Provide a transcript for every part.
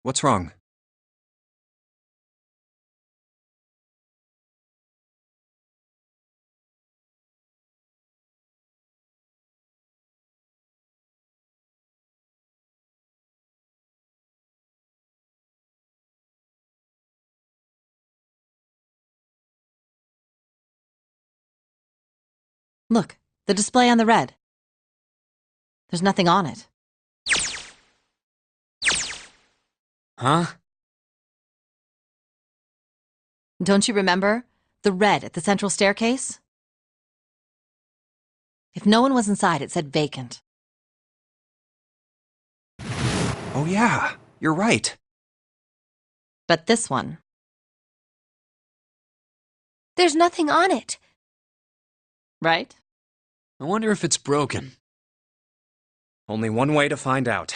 What's wrong? Look, the display on the red. There's nothing on it. Huh? Don't you remember? The red at the central staircase? If no one was inside, it said vacant. Oh yeah, you're right. But this one, There's nothing on it. right? I wonder if it's broken. Only one way to find out.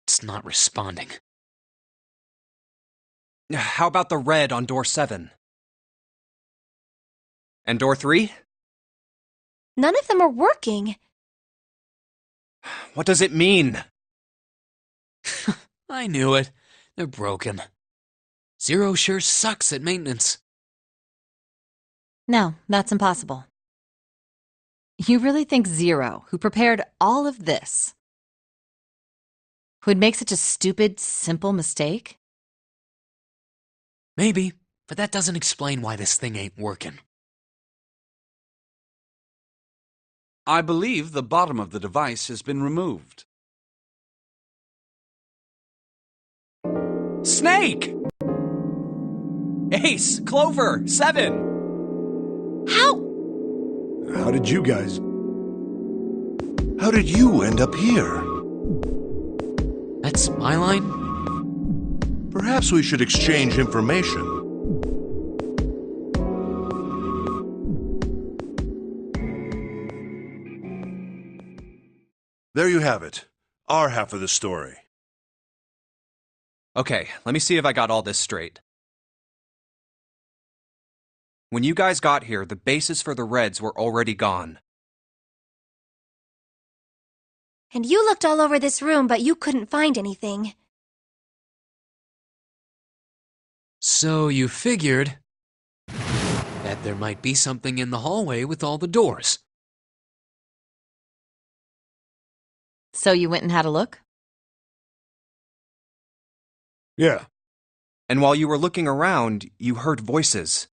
It's not responding. How about the red on door 7? And door 3? None of them are working. What does it mean? I knew it. They're broken. Zero sure sucks at maintenance. No, that's impossible. You really think Zero, who prepared all of this, would make such a stupid, simple mistake? Maybe, but that doesn't explain why this thing ain't working. I believe the bottom of the device has been removed. Snake! Ace! Clover! 7! How did you guys... How did you end up here? That's my line? Perhaps we should exchange information. There you have it. Our half of the story. Okay, let me see if I got all this straight. When you guys got here, the bases for the Reds were already gone. And you looked all over this room, but you couldn't find anything. So you figured that there might be something in the hallway with all the doors. So you went and had a look? Yeah. And while you were looking around, you heard voices.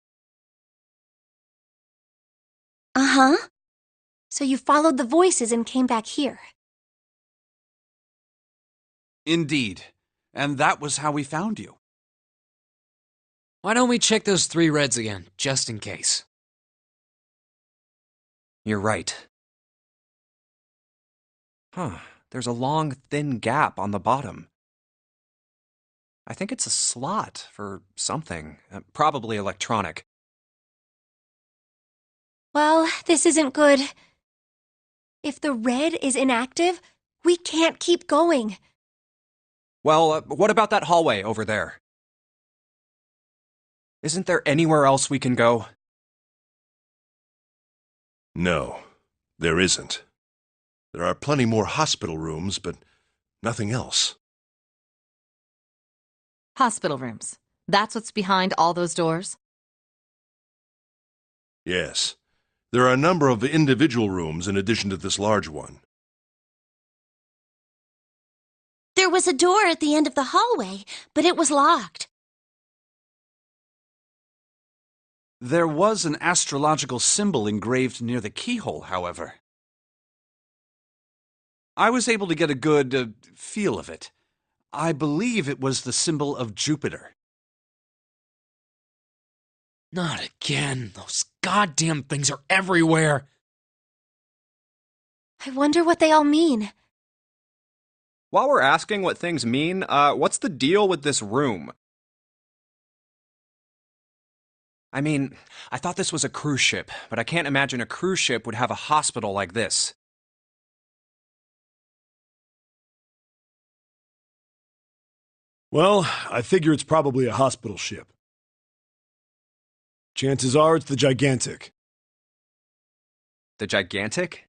Uh-huh. So you followed the voices and came back here. Indeed. And that was how we found you. Why don't we check those 3 Reds again, just in case? You're right. Huh, there's a long, thin gap on the bottom. I think it's a slot for something, probably electronic. Well, this isn't good. If the red is inactive, we can't keep going. Well, what about that hallway over there? Isn't there anywhere else we can go? No, there isn't. There are plenty more hospital rooms, but nothing else. Hospital rooms. That's what's behind all those doors? Yes. There are a number of individual rooms in addition to this large one. There was a door at the end of the hallway, but it was locked. There was an astrological symbol engraved near the keyhole, however. I was able to get a good feel of it. I believe it was the symbol of Jupiter. Not again. Those goddamn things are everywhere. I wonder what they all mean. While we're asking what things mean, what's the deal with this room? I mean, I thought this was a cruise ship, but I can't imagine a cruise ship would have a hospital like this. Well, I figure it's probably a hospital ship. Chances are it's the Gigantic. The Gigantic?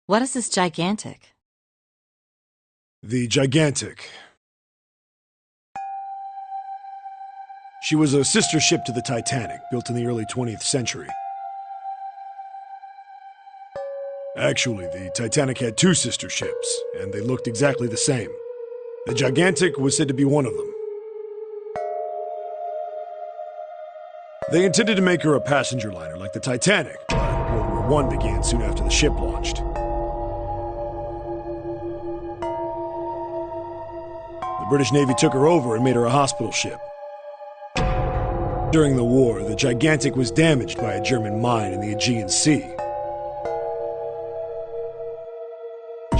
What is this gigantic? The Gigantic. She was a sister ship to the Titanic, built in the early 20th century. Actually, the Titanic had two sister ships, and they looked exactly the same. The Gigantic was said to be one of them. They intended to make her a passenger liner like the Titanic, but World War I began soon after the ship launched. The British Navy took her over and made her a hospital ship. During the war, the Gigantic was damaged by a German mine in the Aegean Sea.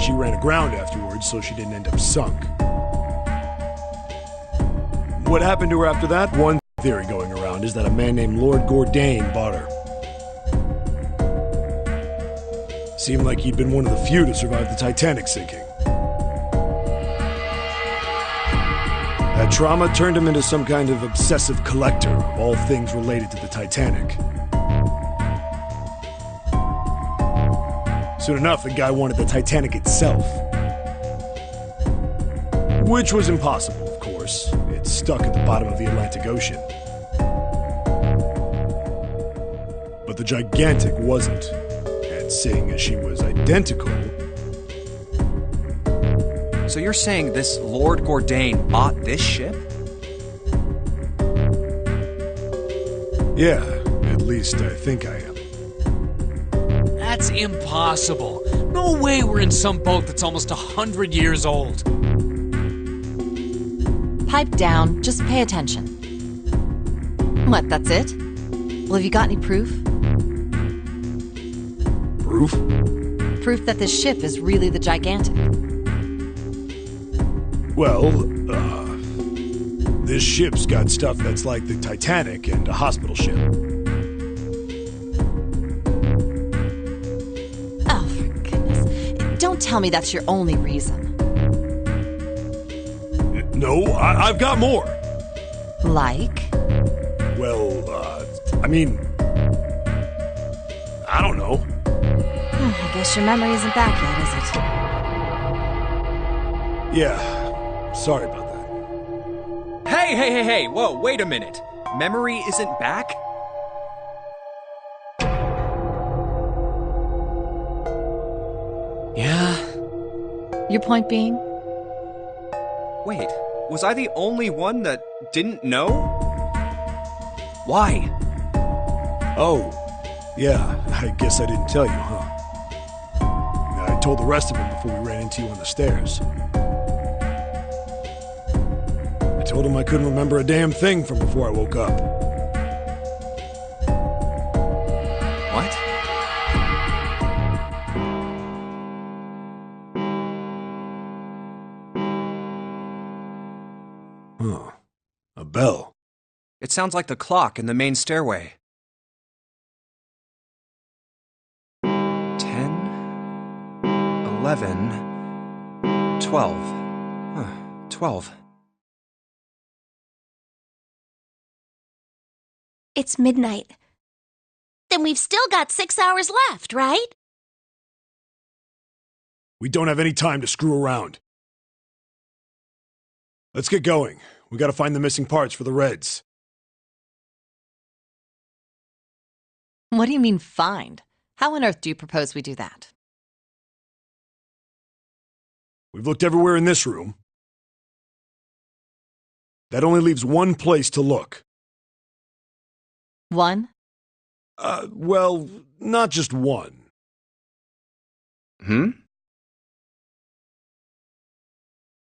She ran aground afterwards, so she didn't end up sunk. What happened to her after that? One theory going around is that a man named Lord Gourdane bought her. Seemed like he'd been one of the few to survive the Titanic sinking. That trauma turned him into some kind of obsessive collector of all things related to the Titanic. Soon enough, the guy wanted the Titanic itself. Which was impossible, of course. It's stuck at the bottom of the Atlantic Ocean. But the Gigantic wasn't. And seeing as she was identical... So you're saying this Lord Gourdane bought this ship? Yeah, at least I think I am. That's impossible. No way we're in some boat that's almost 100 years old. Pipe down, just pay attention. What, that's it? Well, have you got any proof? Proof? Proof that this ship is really the Gigantic. Well, this ship's got stuff that's like the Titanic and a hospital ship. Oh, for goodness. Don't tell me that's your only reason. No, I've got more. Like? Well, I mean... I don't know. I guess your memory isn't back yet, is it? Yeah, sorry about that. Hey, whoa, wait a minute. Memory isn't back? Yeah. Your point being? Wait, was I the only one that didn't know? Why? Oh, yeah, I guess I didn't tell you, huh? I told the rest of them before we ran into you on the stairs. I told them I couldn't remember a damn thing from before I woke up. What? Huh. A bell. It sounds like the clock in the main stairway. 10, 11, 12. Huh, 12. It's midnight. Then we've still got 6 hours left, right? We don't have any time to screw around. Let's get going. We gotta find the missing parts for the Reds. What do you mean, find? How on earth do you propose we do that? We've looked everywhere in this room. That only leaves one place to look. One? Well, not just one.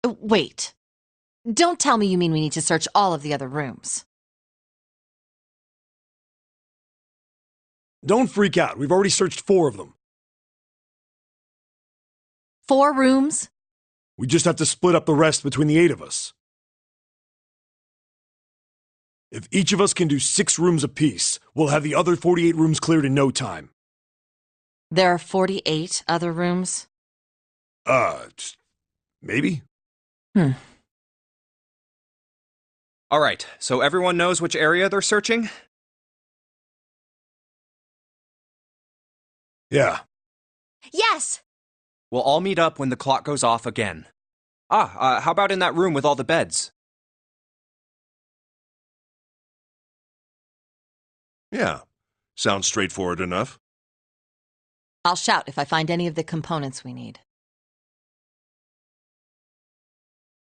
Wait. Don't tell me you mean we need to search all of the other rooms. Don't freak out. We've already searched 4 of them. 4 rooms? We just have to split up the rest between the 8 of us. If each of us can do 6 rooms apiece, we'll have the other 48 rooms cleared in no time. There are 48 other rooms? Maybe? All right, so everyone knows which area they're searching? Yeah. Yes! We'll all meet up when the clock goes off again. How about in that room with all the beds? Yeah. Sounds straightforward enough. I'll shout if I find any of the components we need.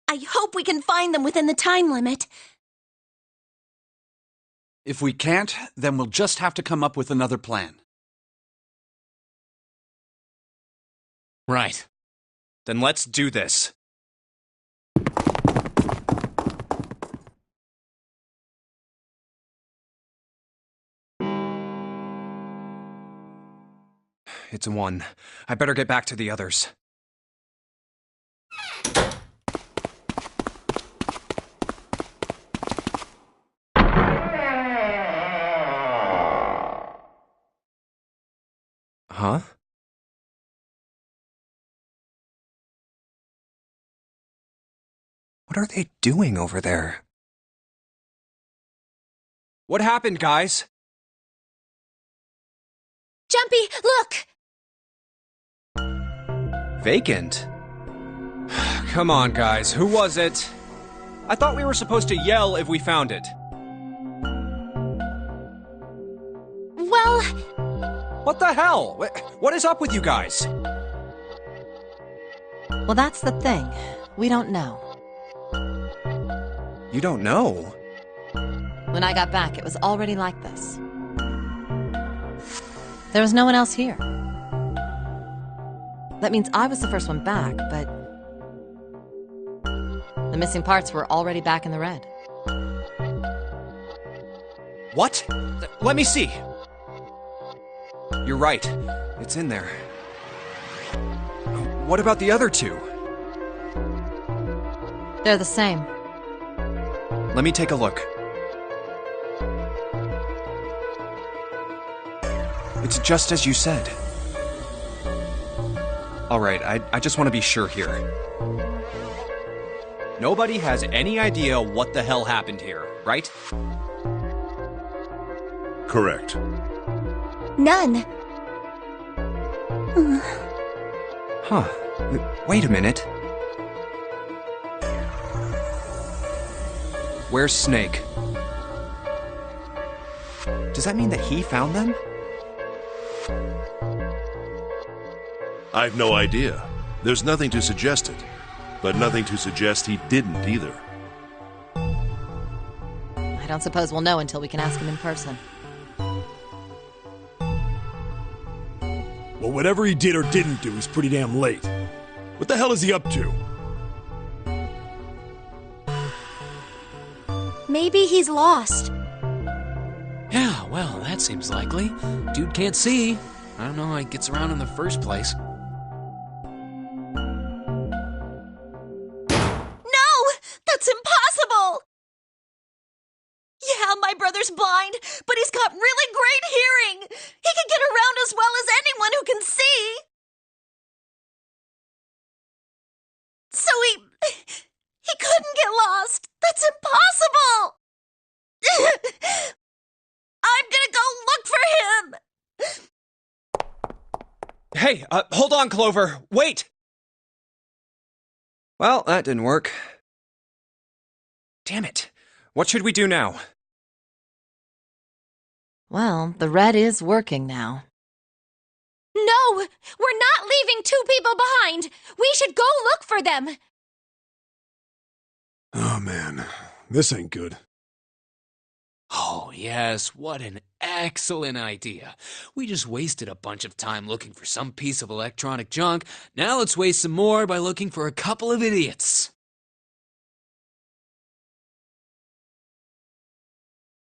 I hope we can find them within the time limit. If we can't, then we'll just have to come up with another plan. Right. Then let's do this. It's a 1. I better get back to the others. Huh? What are they doing over there? What happened, guys? Jumpy, look! Vacant? Come on, guys. Who was it? I thought we were supposed to yell if we found it. Well, What the hell? What is up with you guys? Well, that's the thing. We don't know. You don't know? When I got back, it was already like this. There was no one else here. That means I was the first one back, but the missing parts were already back in the red. What? Let me see. You're right. It's in there. What about the other 2? They're the same. Let me take a look. It's just as you said. All right, I just want to be sure here. Nobody has any idea what the hell happened here, right? Correct. none. Huh. Wait a minute. Where's Snake? Does that mean that he found them? I've no idea. There's nothing to suggest it, but nothing to suggest he didn't either. I don't suppose we'll know until we can ask him in person. Well, whatever he did or didn't do is pretty damn late. What the hell is he up to? Maybe he's lost. Yeah, well, that seems likely. Dude can't see. I don't know how he gets around in the first place. No! That's impossible! Yeah, my brother's blind, but he's got really great hearing. He can get around as well as anyone who can see. So he couldn't get lost. That's impossible. I'm gonna go look for him. Hey, hold on, Clover. Wait! Well, that didn't work. Damn it. What should we do now? Well, the red is working now. No, we're not leaving two people behind. We should go look for them. Oh, man. This ain't good. Oh, yes, what an excellent idea. We just wasted a bunch of time looking for some piece of electronic junk. Now let's waste some more by looking for a couple of idiots.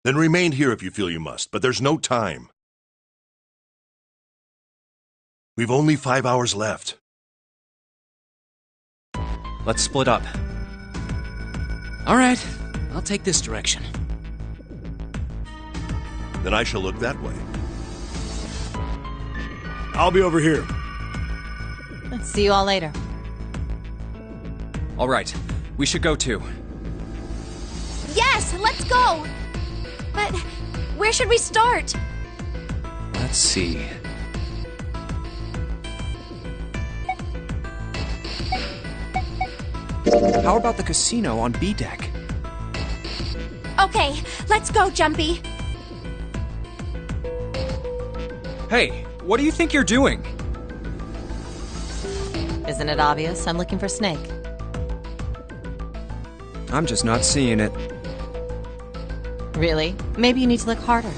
Then remain here if you feel you must, but there's no time. We've only 5 hours left. Let's split up. All right, I'll take this direction. Then I shall look that way. I'll be over here. See you all later. All right, we should go too. Yes! Yes, let's go! But where should we start? Let's see. How about the casino on B deck? Okay, let's go, Jumpy. Hey, what do you think you're doing? Isn't it obvious? I'm looking for Snake. I'm just not seeing it. Really? Maybe you need to look harder.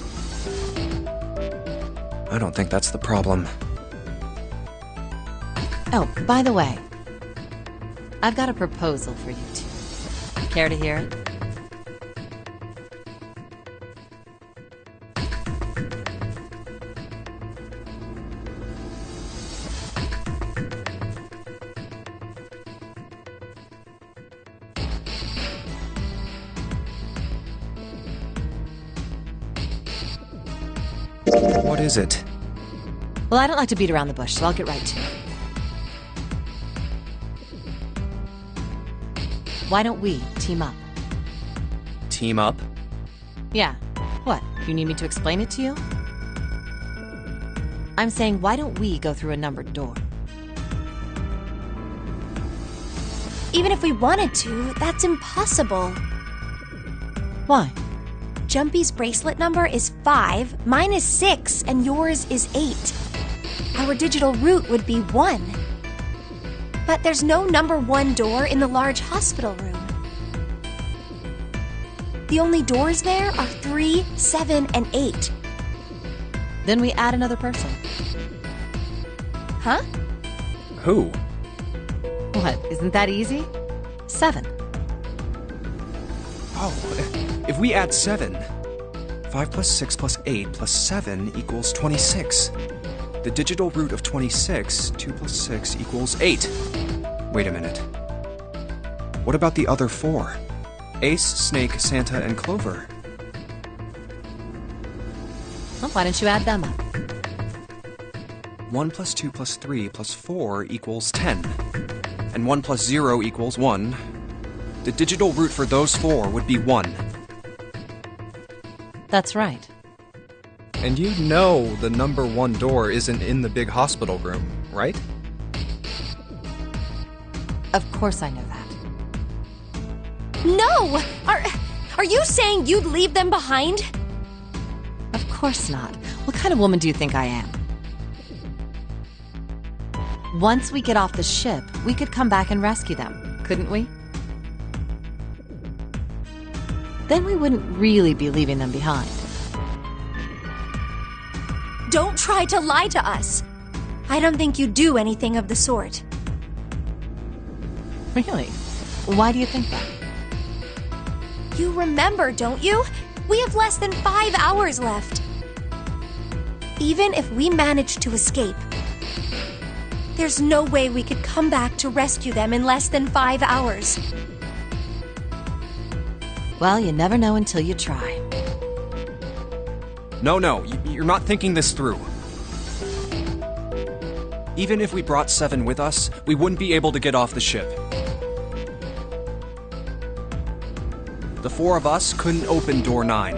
I don't think that's the problem. Oh, by the way, I've got a proposal for you two. Care to hear it? What is it? Well, I don't like to beat around the bush, so I'll get right to it. Why don't we team up? Team up? Yeah. What? You need me to explain it to you? I'm saying, why don't we go through a numbered door? Even if we wanted to, that's impossible. Why? Jumpy's bracelet number is 5, mine is 6, and yours is 8. Our digital route would be 1. But there's no number 1 door in the large hospital room. The only doors there are 3, 7, and 8. Then we add another person. Huh? Who? What? Isn't that easy? 7. Oh, if we add 7, 5 plus 6 plus 8 plus 7 equals 26. The digital root of 26, 2 plus 6 equals 8. Wait a minute. What about the other 4? Ace, Snake, Santa, and Clover. Well, why don't you add them up? 1 plus 2 plus 3 plus 4 equals 10. And 1 plus 0 equals 1. The digital root for those 4 would be 1. That's right. And you know the number 1 door isn't in the big hospital room, right? Of course I know that. No! Are you saying you'd leave them behind? Of course not. What kind of woman do you think I am? Once we get off the ship, we could come back and rescue them, couldn't we? Then we wouldn't really be leaving them behind. Don't try to lie to us. I don't think you do anything of the sort. Really? Why do you think that? You remember, don't you? We have less than 5 hours left. Even if we manage to escape, there's no way we could come back to rescue them in less than 5 hours. Well, you never know until you try. No, you're not thinking this through. Even if we brought 7 with us, we wouldn't be able to get off the ship. The 4 of us couldn't open door 9.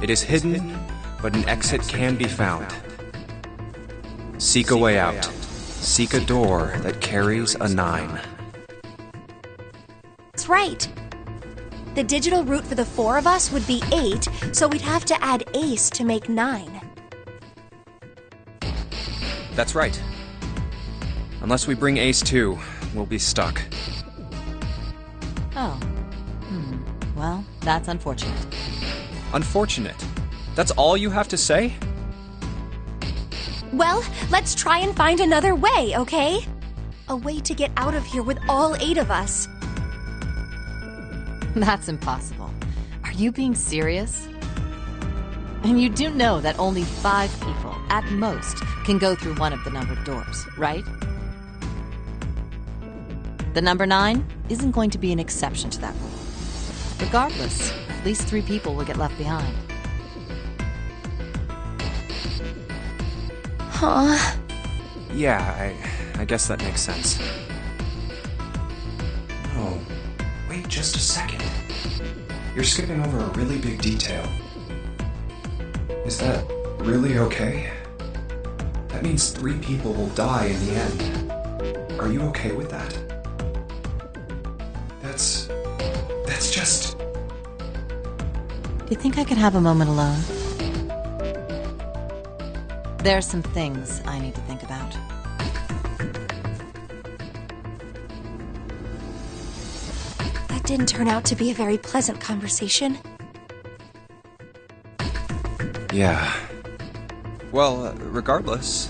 It is hidden, but an exit can be found. Seek a way out. Seek a door that carries a 9. That's right. The digital route for the 4 of us would be 8, so we'd have to add Ace to make 9. That's right. Unless we bring Ace too, we'll be stuck. Oh. Well, that's unfortunate. Unfortunate. That's all you have to say? Well, let's try and find another way, okay? A way to get out of here with all 8 of us. That's impossible. Are you being serious? And you do know that only 5 people, at most, can go through one of the numbered doors, right? The number 9 isn't going to be an exception to that rule. Regardless, at least 3 people will get left behind. Huh? Yeah, I guess that makes sense. Oh, wait, just a second. You're skipping over a really big detail. Is that really okay? That means 3 people will die in the end. Are you okay with that? That's just... Do you think I could have a moment alone? There are some things I need to think about. That didn't turn out to be a very pleasant conversation. Yeah. Well, regardless,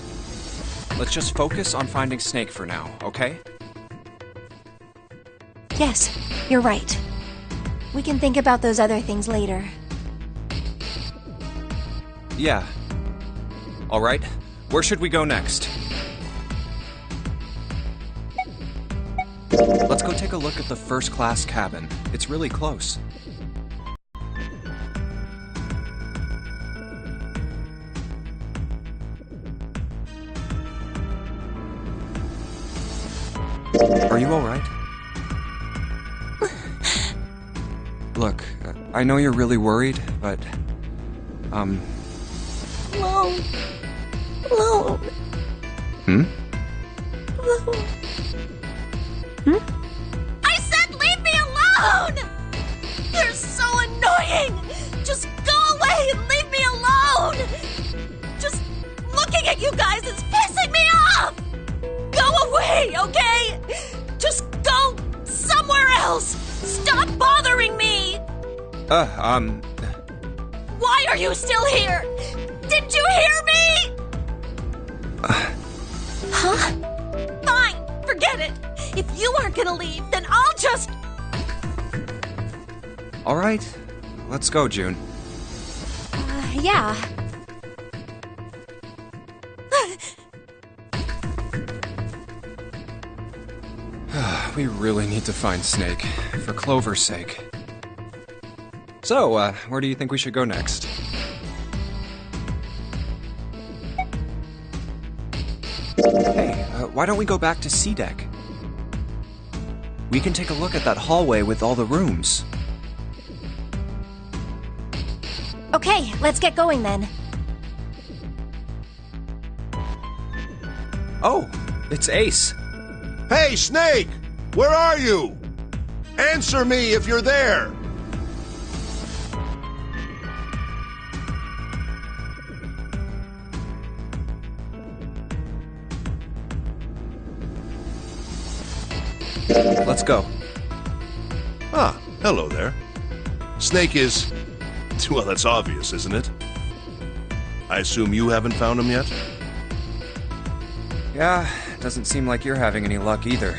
let's just focus on finding Snake for now, okay? Yes, you're right. We can think about those other things later. Yeah. All right, where should we go next? Let's go take a look at the first-class cabin. It's really close. Are you all right? Look, I know you're really worried, but, Alone. Hmm? I said leave me alone! You're so annoying! Just go away and leave me alone! Just looking at you guys is pissing me off! Go away, okay? Just go somewhere else! Stop bothering me! Why are you still here? Didn't you hear me? Huh? Fine, forget it. If you aren't gonna leave, then I'll just... All right, let's go, June. Yeah. We really need to find Snake, for Clover's sake. So, where do you think we should go next? Hey, why don't we go back to C-Deck? We can take a look at that hallway with all the rooms. Okay, let's get going then. Oh, it's Ace. Hey, Snake! Where are you? Answer me if you're there! Let's go. Ah, hello there. Snake is... well, that's obvious, isn't it? I assume you haven't found him yet? Yeah, doesn't seem like you're having any luck either.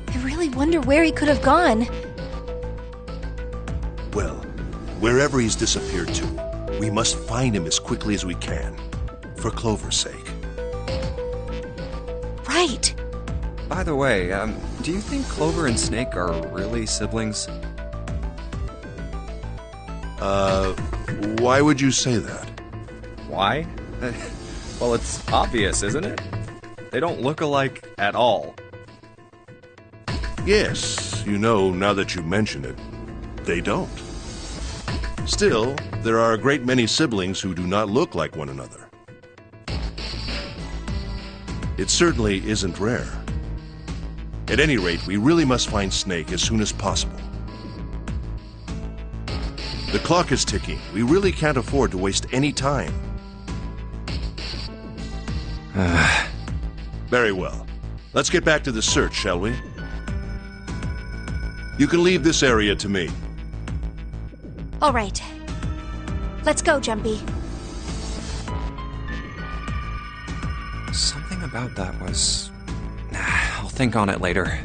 I really wonder where he could have gone. Well, wherever he's disappeared to, we must find him as quickly as we can. For Clover's sake. Right. By the way, do you think Clover and Snake are really siblings? Why would you say that? Why? Well, it's obvious, isn't it? They don't look alike at all. Yes, you know, now that you mention it, they don't. Still, there are a great many siblings who do not look like one another. It certainly isn't rare. At any rate, we really must find Snake as soon as possible. The clock is ticking. We really can't afford to waste any time. Very well. Let's get back to the search, shall we? You can leave this area to me. All right. Let's go, Jumpy. Something about that was... I'll think on it later.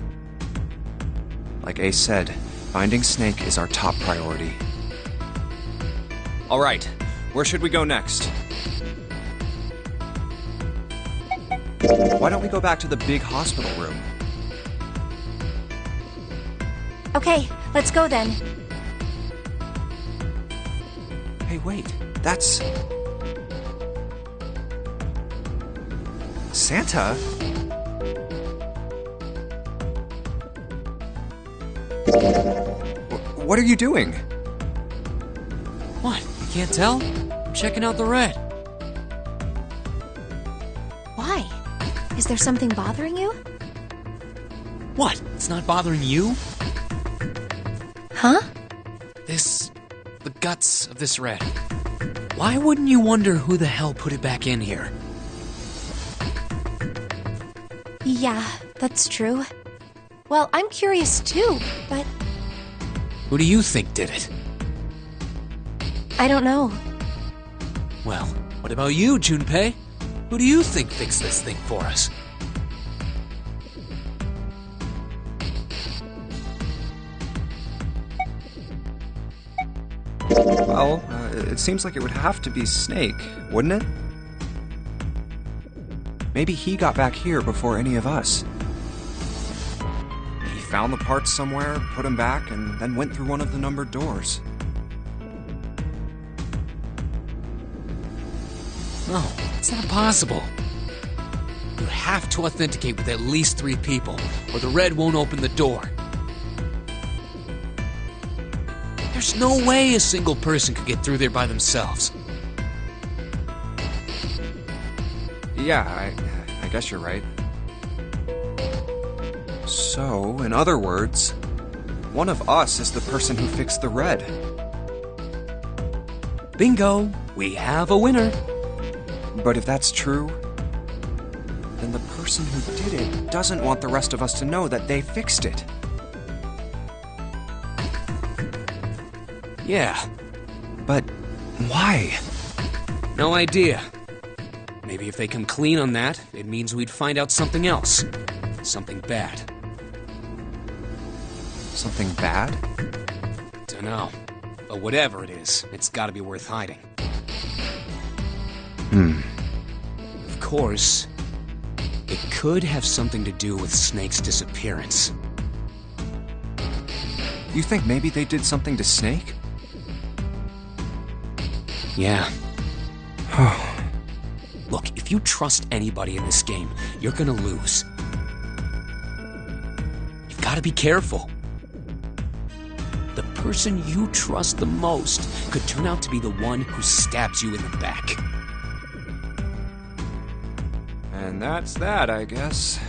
Like Ace said, finding Snake is our top priority. All right, where should we go next? Why don't we go back to the big hospital room? Okay, let's go then. Hey, wait, that's... Santa? What are you doing? What? You can't tell? I'm checking out the red. Why? Is there something bothering you? What? It's not bothering you? Huh? The guts of this red. Why wouldn't you wonder who the hell put it back in here? Yeah, that's true. Well, I'm curious too, but Who do you think did it? I don't know. Well, what about you, Junpei? Who do you think fixed this thing for us? Well, it seems like it would have to be Snake, wouldn't it? Maybe he got back here before any of us. He found the parts somewhere, put them back, and then went through one of the numbered doors. No, it's not possible. You have to authenticate with at least 3 people, or the red won't open the door. There's no way a single person could get through there by themselves. Yeah, I guess you're right. So, in other words, one of us is the person who fixed the red. Bingo! We have a winner! But if that's true, then the person who did it doesn't want the rest of us to know that they fixed it. Yeah, But why? no idea. Maybe if they come clean on that, it means we'd find out something else. Something bad. Something bad? Dunno. But whatever it is, it's gotta be worth hiding. Of course, it could have something to do with Snake's disappearance. You think maybe they did something to Snake? Yeah. Look, if you trust anybody in this game, you're gonna lose. You've gotta be careful. The person you trust the most could turn out to be the one who stabs you in the back. And that's that, I guess.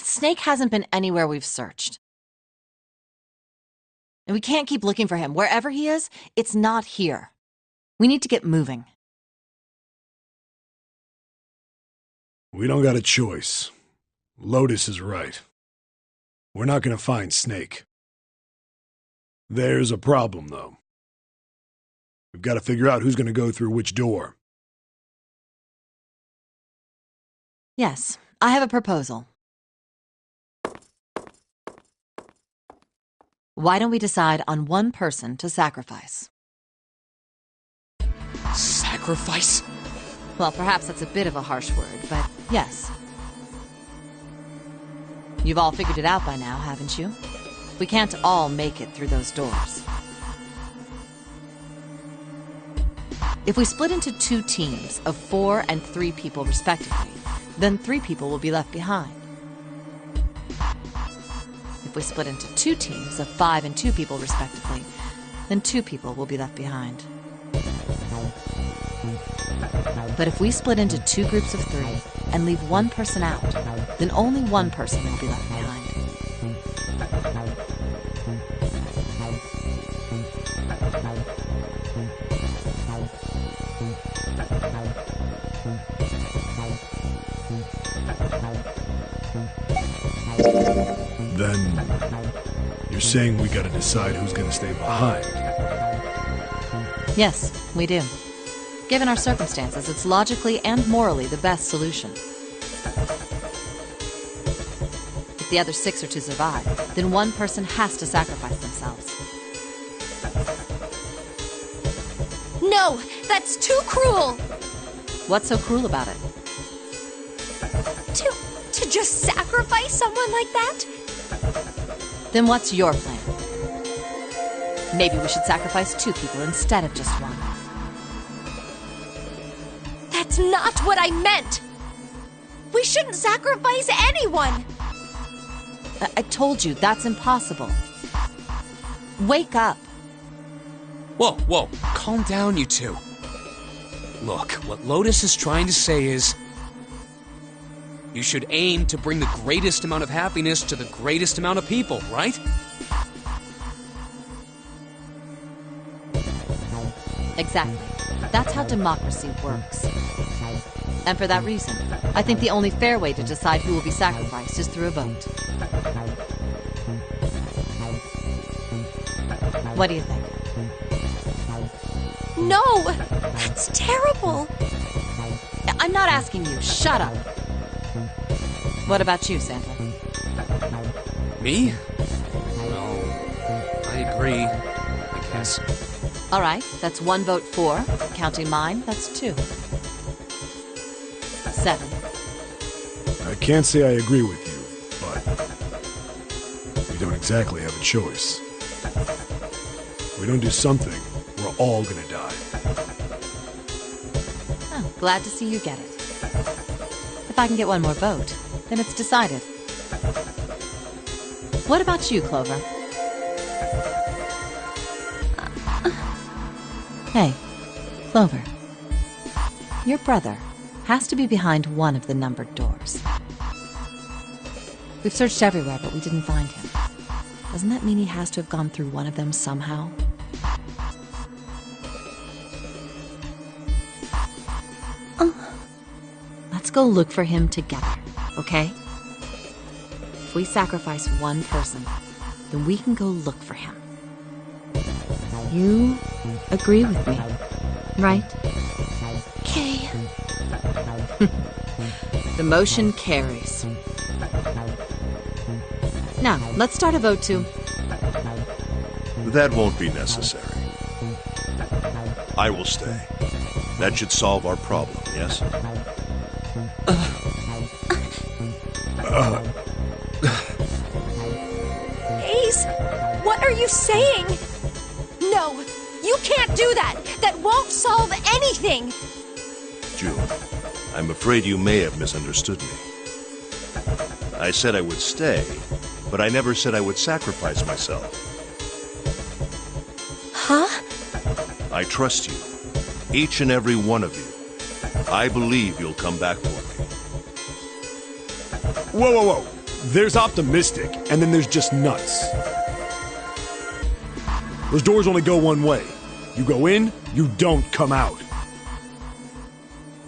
Snake hasn't been anywhere we've searched. And we can't keep looking for him. Wherever he is, it's not here. We need to get moving. We don't got a choice. Lotus is right. We're not gonna find Snake. There's a problem, though. We've got to figure out who's gonna go through which door. Yes, I have a proposal. Why don't we decide on one person to sacrifice? Sacrifice? Well, perhaps that's a bit of a harsh word, but yes. You've all figured it out by now, haven't you? We can't all make it through those doors. If we split into 2 teams of 4 and 3 people respectively, then 3 people will be left behind. If we split into 2 teams of 5 and 2 people respectively, then 2 people will be left behind. But if we split into 2 groups of 3 and leave 1 person out, then only 1 person will be left behind. Then you're saying we gotta decide who's gonna stay behind. Yes, we do. Given our circumstances, it's logically and morally the best solution. If the other 6 are to survive, then 1 person has to sacrifice themselves. No, that's too cruel! What's so cruel about it? To just sacrifice someone like that? Then what's your plan? Maybe we should sacrifice 2 people instead of just 1. That's not what I meant! We shouldn't sacrifice anyone! I told you, that's impossible. Wake up. Whoa, calm down, you two. Look, what Lotus is trying to say is, you should aim to bring the greatest amount of happiness to the greatest amount of people, right? Exactly. That's how democracy works. And for that reason, I think the only fair way to decide who will be sacrificed is through a vote. What do you think? No! That's terrible! I'm not asking you. Shut up. What about you, Santa? Me? No, I agree, I guess. All right, that's 1 vote for. Counting mine, that's 2. 7. I can't say I agree with you, but we don't exactly have a choice. If we don't do something, we're all gonna die. Oh, glad to see you get it. If I can get 1 more vote, then it's decided. What about you, Clover? Hey, Clover. Your brother has to be behind one of the numbered doors. We've searched everywhere, but we didn't find him. Doesn't that mean he has to have gone through one of them somehow? Let's go look for him together, okay? If we sacrifice 1 person, then we can go look for him. You agree with me, right? Okay. The motion carries. Now, let's start a vote to... That won't be necessary. I will stay. That should solve our problem, yes? Ace, what are you saying? No, you can't do that! That won't solve anything! June, I'm afraid you may have misunderstood me. I said I would stay, but I never said I would sacrifice myself. Huh? I trust you. Each and every one of you. I believe you'll come back for me. Whoa. There's optimistic, and then there's just nuts. Those doors only go one way. You go in, you don't come out.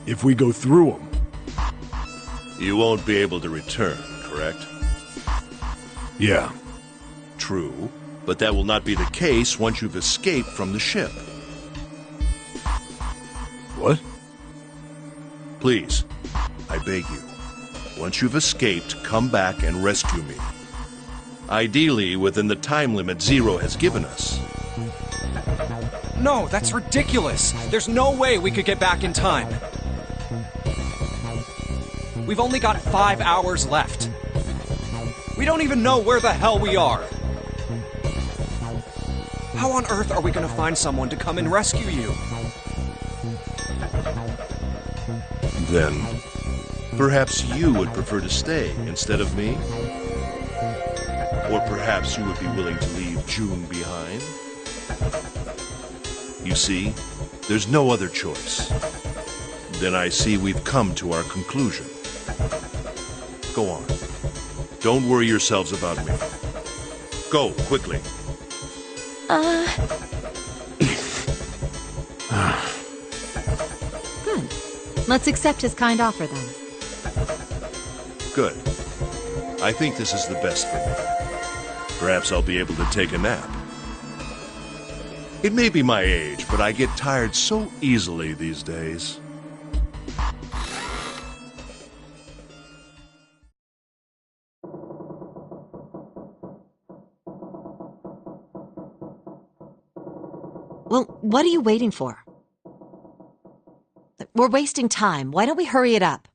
If we go through them... You won't be able to return, correct? Yeah. True, but that will not be the case once you've escaped from the ship. What? Please, I beg you. Once you've escaped, come back and rescue me. Ideally, within the time limit Zero has given us. No, that's ridiculous. There's no way we could get back in time. We've only got 5 hours left. We don't even know where the hell we are. How on earth are we gonna find someone to come and rescue you? Then, perhaps you would prefer to stay instead of me? Or perhaps you would be willing to leave June behind? You see, there's no other choice. Then I see we've come to our conclusion. Go on. Don't worry yourselves about me. Go, quickly. Good. Let's accept his kind offer, then. Good. I think this is the best for me. Perhaps I'll be able to take a nap. It may be my age, but I get tired so easily these days. Well, what are you waiting for? We're wasting time. Why don't we hurry it up?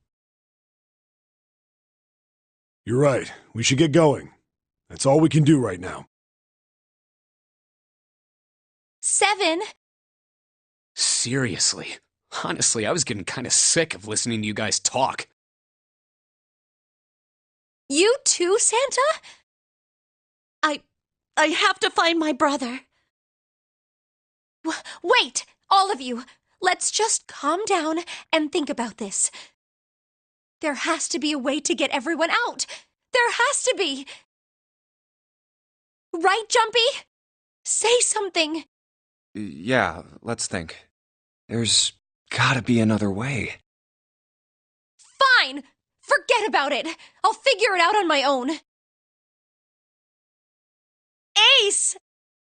You're right. We should get going. That's all we can do right now. 7. Seriously. Honestly, I was getting kind of sick of listening to you guys talk. You too, Santa? I have to find my brother. Wait, all of you. Let's just calm down and think about this. There has to be a way to get everyone out. There has to be. Right, Jumpy? Say something. Yeah, let's think. There's gotta be another way. Fine! Forget about it! I'll figure it out on my own. Ace!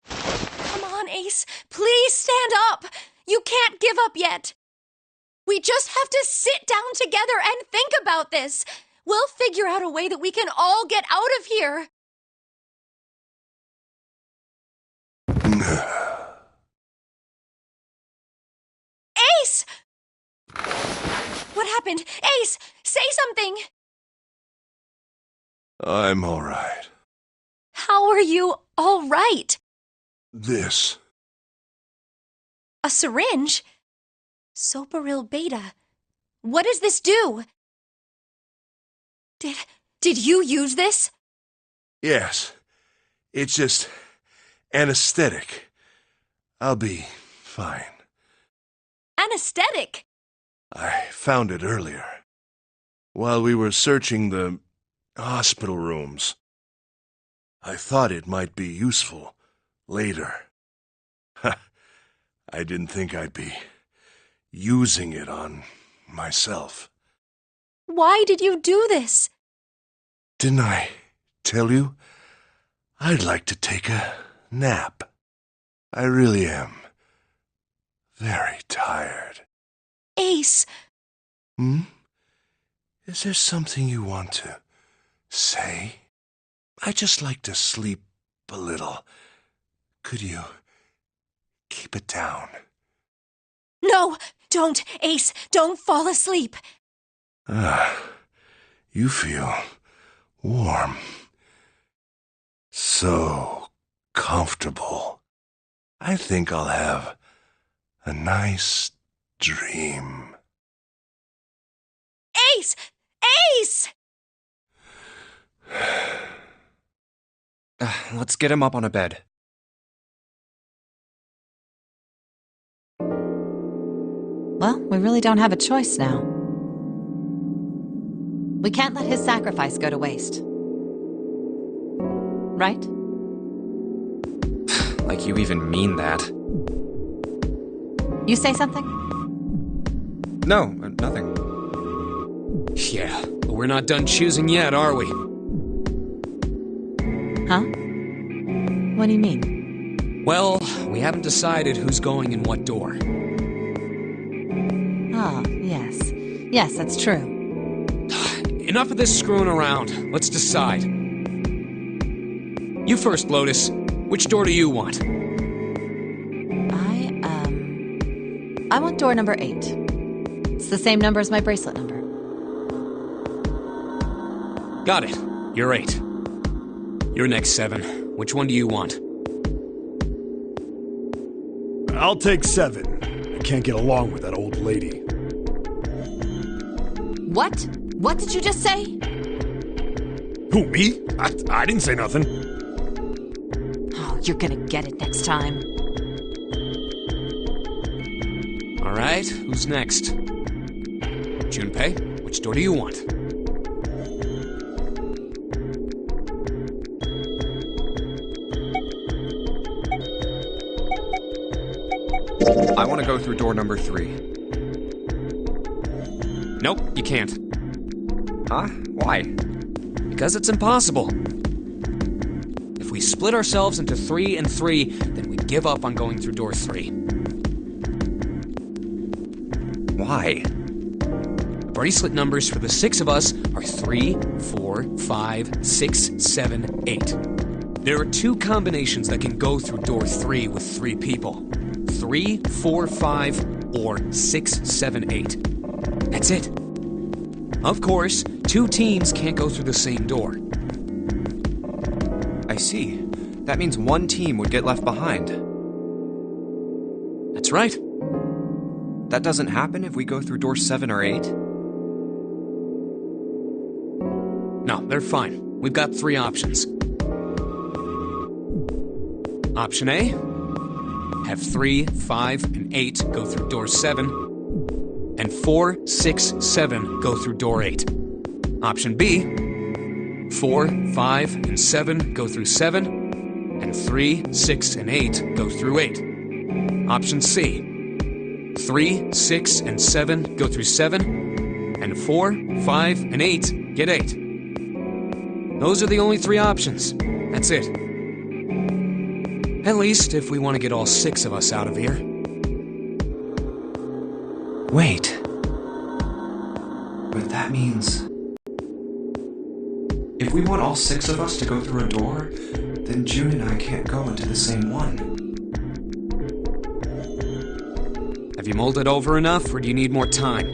Come on, Ace. Please stand up. You can't give up yet. We just have to sit down together and think about this. We'll figure out a way that we can all get out of here. Ace! What happened? Ace, say something. I'm all right. How are you all right? This. A syringe? Soparil Beta. What does this do? Did you use this? Yes. It's just anesthetic. I'll be fine. Anesthetic? I found it earlier. While we were searching the hospital rooms. I thought it might be useful later. I didn't think I'd be using it on myself. Why did you do this? Didn't I tell you? I'd like to take a nap. I really am very tired. Ace. Is there something you want to say? I just like to sleep a little. Could you keep it down? No, don't, Ace. Don't fall asleep. You feel warm. So comfortable. I think I'll have a nice dream. Ace! Ace! Let's get him up on a bed. Well, we really don't have a choice now. We can't let his sacrifice go to waste. Right? Like you even mean that. You say something? No, nothing. Yeah, but we're not done choosing yet, are we? Huh? What do you mean? Well, we haven't decided who's going in what door. Ah, yes. Yes, that's true. Enough of this screwing around. Let's decide. You first, Lotus. Which door do you want? I want door number 8. It's the same number as my bracelet number. Got it. You're 8. You're next, 7. Which one do you want? I'll take 7. I can't get along with that old lady. What? What did you just say? Who, me? I didn't say nothing. Oh, you're gonna get it next time. All right, who's next? Junpei, which door do you want? I want to go through door number 3. Nope, you can't. Huh? Why? Because it's impossible. If we split ourselves into 3 and 3, then we'd give up on going through door 3. Why? The bracelet numbers for the 6 of us are 3, 4, 5, 6, 7, 8. There are 2 combinations that can go through door 3 with 3 people. 3, 4, 5, or 6, 7, 8. That's it. Of course, 2 teams can't go through the same door. I see. That means one team would get left behind. That's right. That doesn't happen if we go through door 7 or 8? No, they're fine. We've got 3 options. Option A, have 3, 5, and 8 go through door 7, and 4, 6, 7 go through door 8. Option B, 4, 5, and 7 go through 7, and 3, 6, and 8 go through 8. Option C, 3, 6, and 7 go through 7, and 4, 5, and 8 get 8. Those are the only 3 options. That's it. At least if we want to get all 6 of us out of here. Wait. But that means... if we want all 6 of us to go through a door, then June and I can't go into the same one. Have you mulled it over enough, or do you need more time?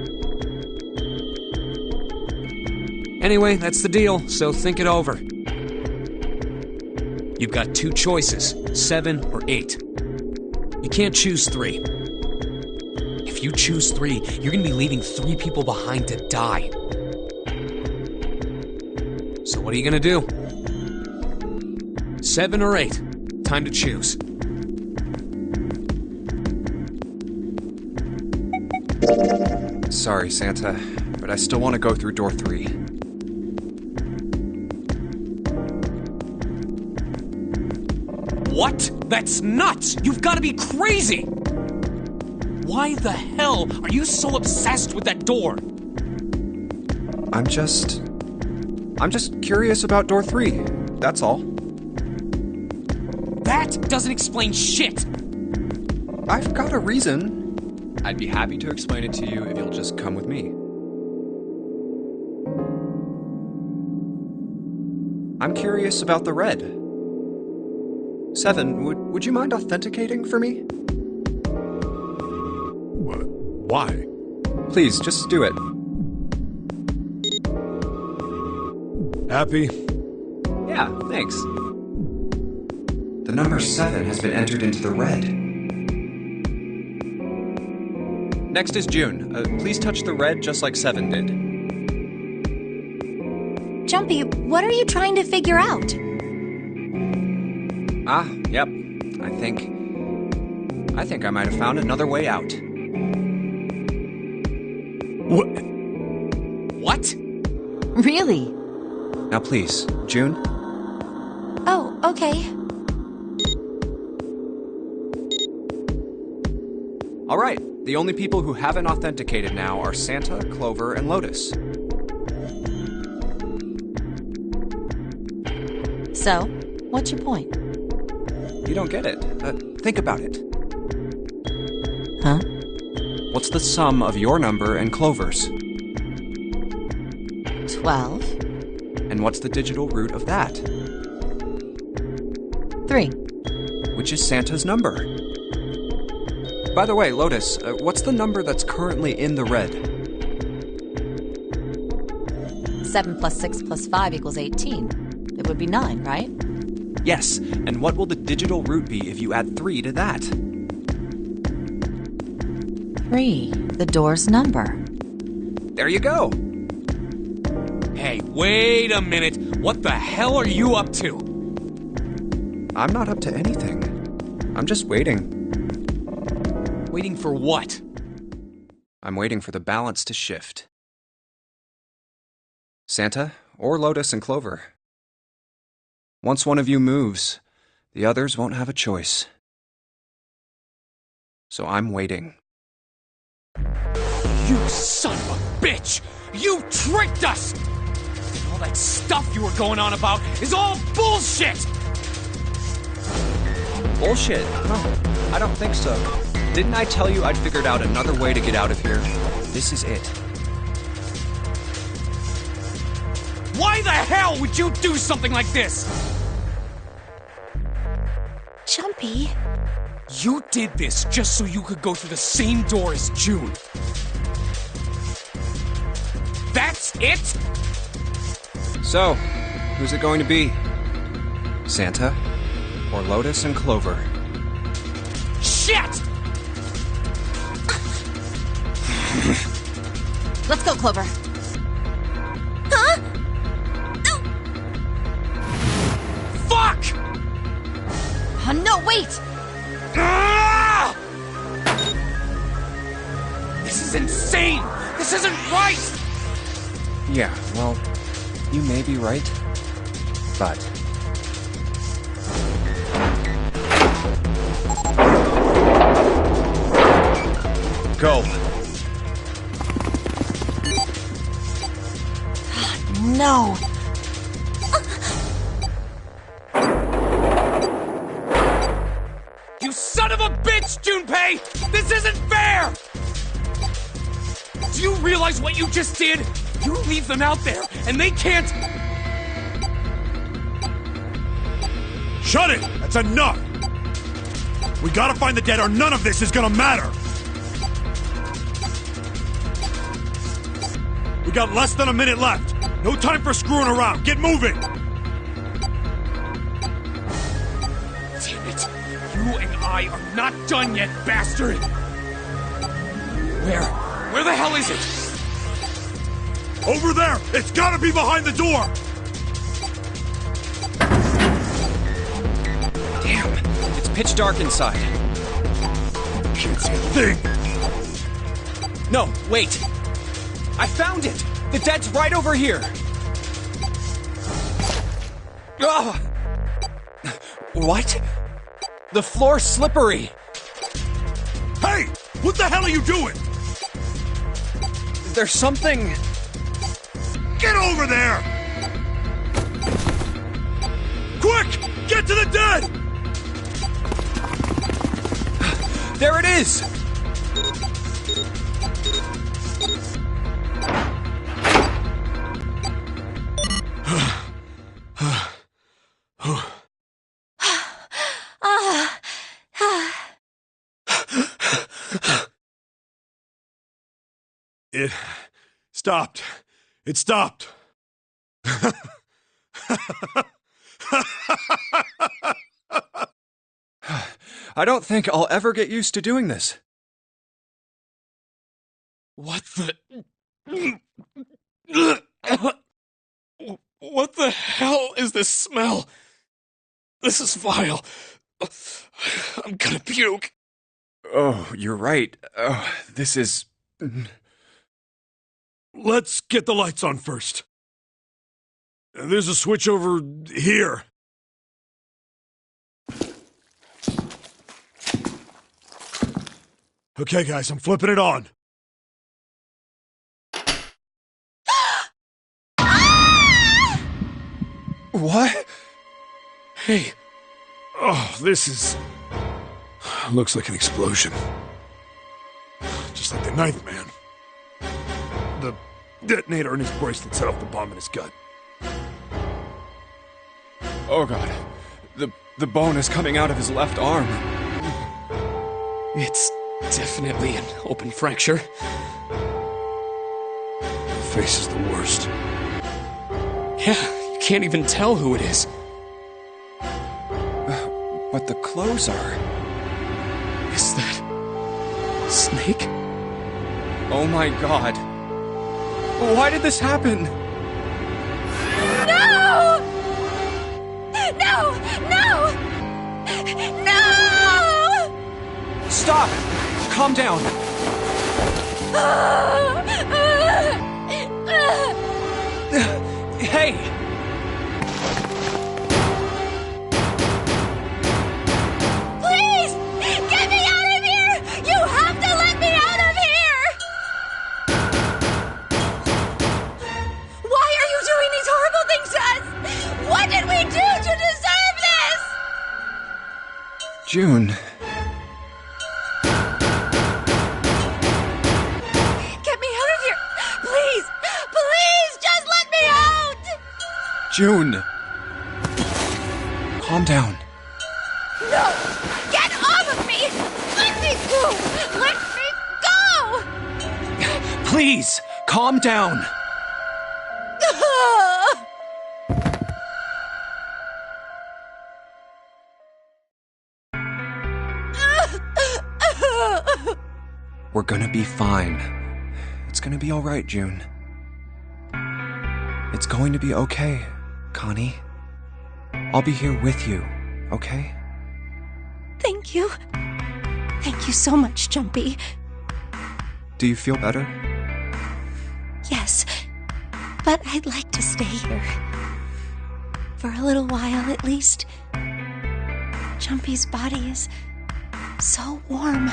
Anyway, that's the deal, so think it over. You've got 2 choices, 7 or 8. You can't choose 3. If you choose 3, you're gonna be leaving 3 people behind to die. So what are you gonna do? 7 or 8? Time to choose. Sorry, Santa, but I still want to go through door 3. What? That's nuts! You've got to be crazy! Why the hell are you so obsessed with that door? I'm just curious about door 3. That's all. That doesn't explain shit! I've got a reason. I'd be happy to explain it to you if you'll just come with me. I'm curious about the red. 7, would you mind authenticating for me? What? Why? Please, just do it. Happy? Yeah, thanks. The number 7 has been entered into the red. Next is June. Please touch the red just like 7 did. Jumpy, what are you trying to figure out? Ah, yep. I think I might have found another way out. What? Really? Now please, June. Oh, okay. All right. The only people who haven't authenticated now are Santa, Clover, and Lotus. So, what's your point? You don't get it. Think about it. Huh? What's the sum of your number and Clover's? 12. And what's the digital root of that? 3. Which is Santa's number. By the way, Lotus, what's the number that's currently in the red? 7 plus 6 plus 5 equals 18. It would be 9, right? Yes, and what will the digital root be if you add 3 to that? 3. The door's number. There you go! Hey, wait a minute! What the hell are you up to? I'm not up to anything. I'm just waiting. Waiting for what? I'm waiting for the balance to shift. Santa, or Lotus and Clover. Once one of you moves, the others won't have a choice. So I'm waiting. You son of a bitch! You tricked us! All that stuff you were going on about is all bullshit! Bullshit? No, I don't think so. Didn't I tell you I'd figured out another way to get out of here? This is it. Why the hell would you do something like this? Jumpy. You did this just so you could go through the same door as June. That's it? So, who's it going to be? Santa or Lotus and Clover? Shit! Let's go, Clover. Huh? Fuck! Oh, no, wait! Ah! This is insane! This isn't right! Yeah, well, you may be right, but... Go! No! You son of a bitch, Junpei! This isn't fair! Do you realize what you just did? You leave them out there, and they can't... Shut it! That's enough! We gotta find the dead or none of this is gonna matter! We got less than a minute left! No time for screwing around! Get moving! Damn it! You and I are not done yet, bastard! Where the hell is it? Over there! It's gotta be behind the door! Damn, it's pitch dark inside. Can't see a thing! No, wait! I found it! The dead's right over here! Ugh! What? The floor's slippery! Hey! What the hell are you doing? There's something... Get over there! Quick! Get to the dead! There it is! It stopped. It stopped. I don't think I'll ever get used to doing this. What the... What the hell is this smell? This is vile. I'm gonna puke. Oh, you're right. Oh, this is... Let's get the lights on first. There's a switch over here. Okay, guys, I'm flipping it on. What? Hey. Oh, this is... Looks like an explosion. Just like the Ninth Man. The detonator in his bracelet set off the bomb in his gut. Oh god. The bone is coming out of his left arm. It's definitely an open fracture. The face is the worst. Yeah, you can't even tell who it is. But the clothes are... Is that... Snake? Oh my god. Why did this happen? No! No! No! No! Stop! Calm down. Hey! Please! Get me out of here! You have to let me out of here! Why are you doing these horrible things to us? What did we do to deserve this? June. Get me out of here! Please! Please! Just let me out! June. Calm down. No! Get off of me! Let me go! Let me go! Please, calm down. We're gonna be fine. It's gonna be alright, June. It's going to be okay, Connie. I'll be here with you, okay? Thank you. Thank you so much, Jumpy. Do you feel better? Yes, but I'd like to stay here. For a little while, at least. Jumpy's body is so warm.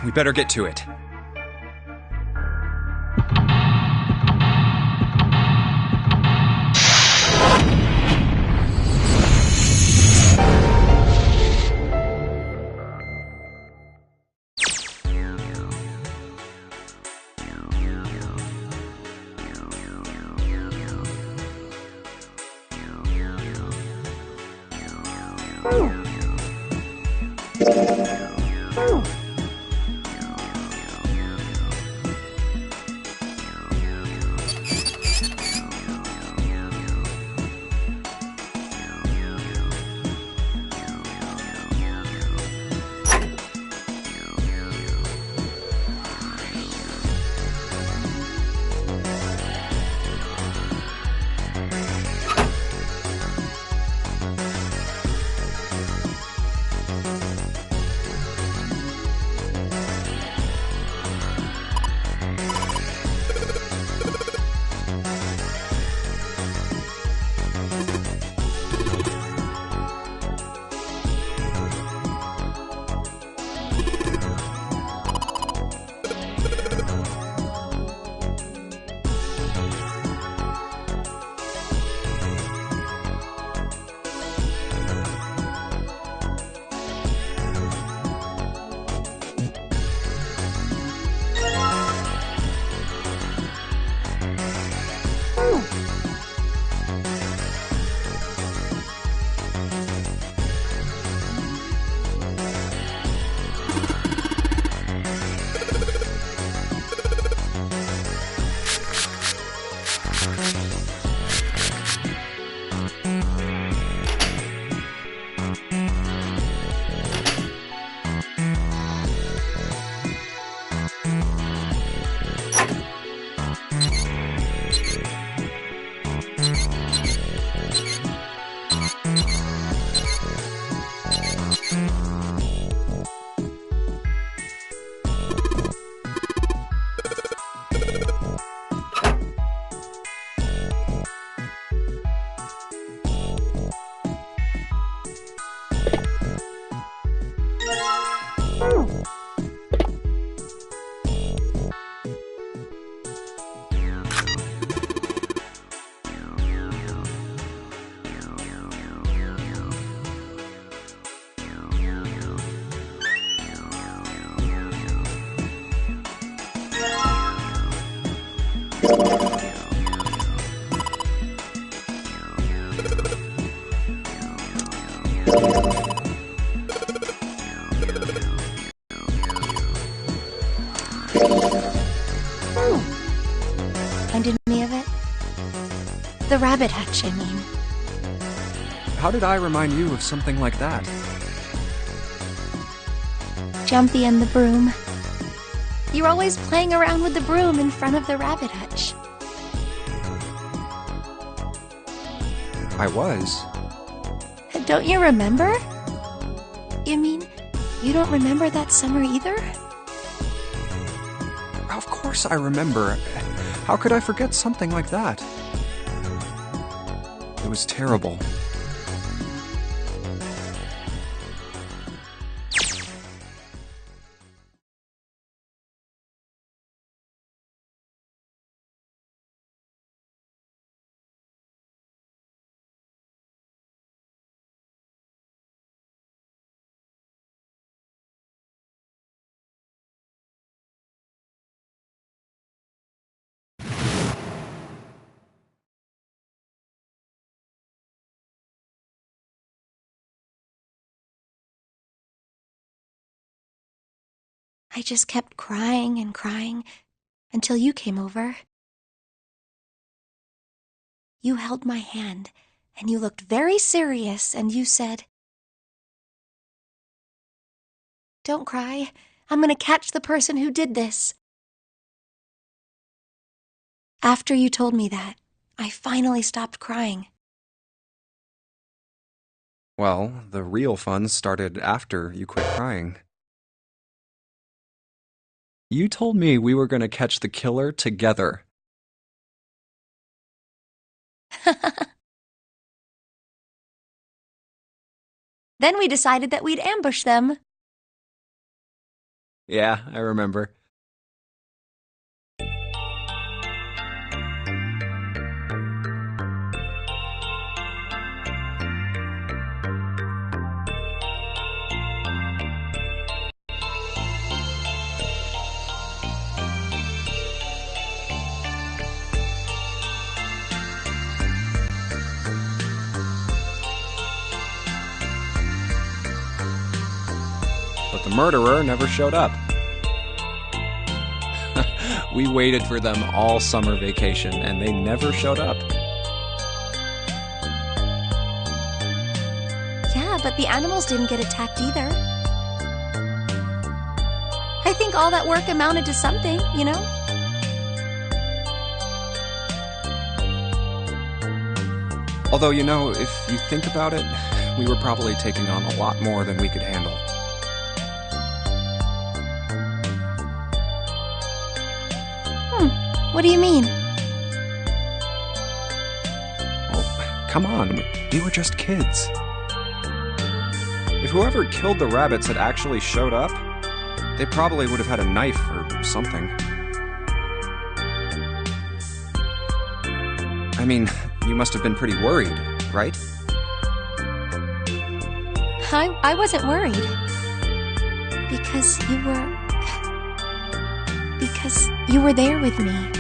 We better get to it. Find any of it? The rabbit hutch, I mean. How did I remind you of something like that? Jumpy and the broom. You're always playing around with the broom in front of the rabbit hutch. I was. Don't you remember? You mean, you don't remember that summer either? Of course I remember. How could I forget something like that? It was terrible. I just kept crying and crying until you came over. You held my hand, and you looked very serious, and you said, "Don't cry. I'm gonna catch the person who did this." After you told me that, I finally stopped crying. Well, the real fun started after you quit crying. You told me we were going to catch the killer together. Then we decided that we'd ambush them. Yeah, I remember. But the murderer never showed up. We waited for them all summer vacation, and they never showed up. Yeah, but the animals didn't get attacked either. I think all that work amounted to something, you know? Although, you know, if you think about it, we were probably taking on a lot more than we could handle. What do you mean? Oh, come on, we were just kids. If whoever killed the rabbits had actually showed up, they probably would have had a knife or something. I mean, you must have been pretty worried, right? I wasn't worried. Because you were there with me.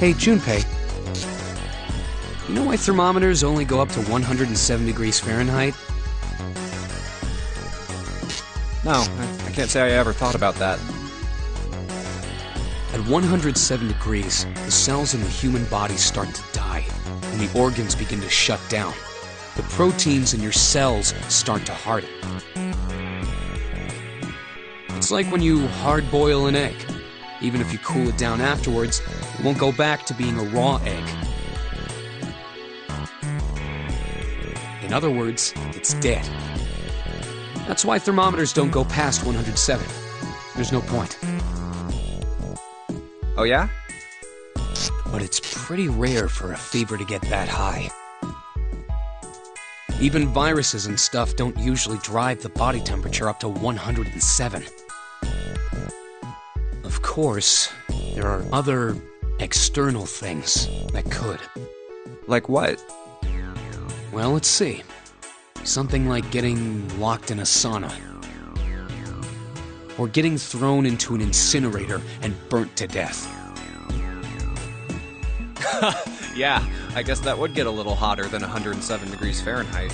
Hey, Junpei. You know why thermometers only go up to 107 degrees Fahrenheit? No, I can't say I ever thought about that. At 107 degrees, the cells in the human body start to die, and the organs begin to shut down. The proteins in your cells start to harden. It's like when you hard-boil an egg. Even if you cool it down afterwards, it won't go back to being a raw egg. In other words, it's dead. That's why thermometers don't go past 107. There's no point. Oh yeah? But it's pretty rare for a fever to get that high. Even viruses and stuff don't usually drive the body temperature up to 107. Of course, there are other external things that could. Like what? Well, let's see. Something like getting locked in a sauna. Or getting thrown into an incinerator and burnt to death. Yeah, I guess that would get a little hotter than 107 degrees Fahrenheit.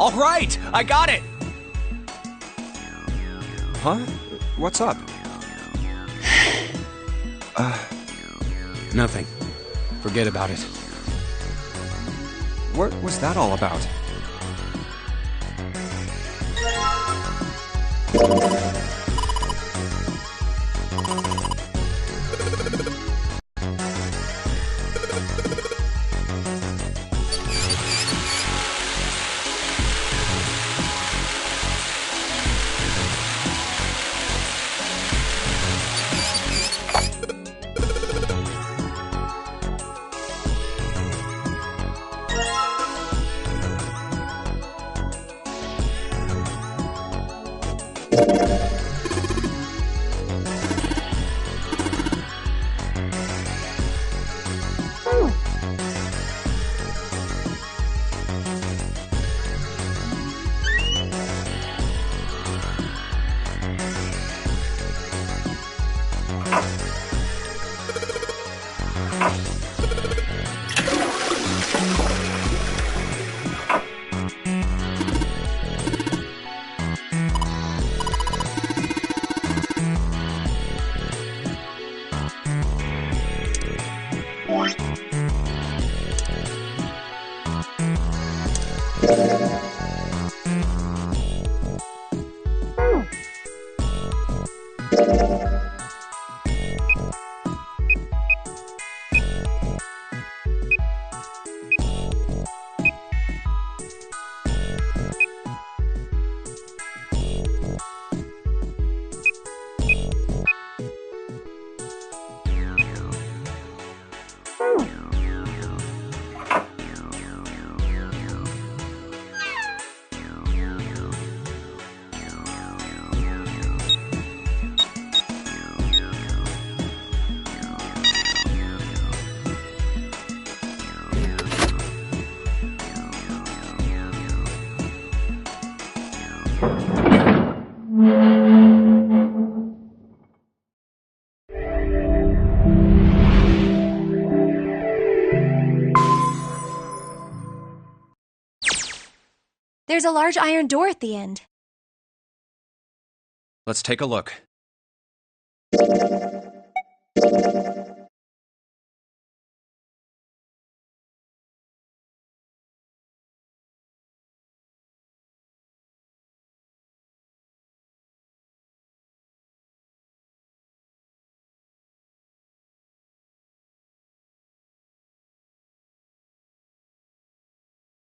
All right, I got it! Huh? What's up? Nothing. Forget about it. What was that all about? There's a large iron door at the end. Let's take a look.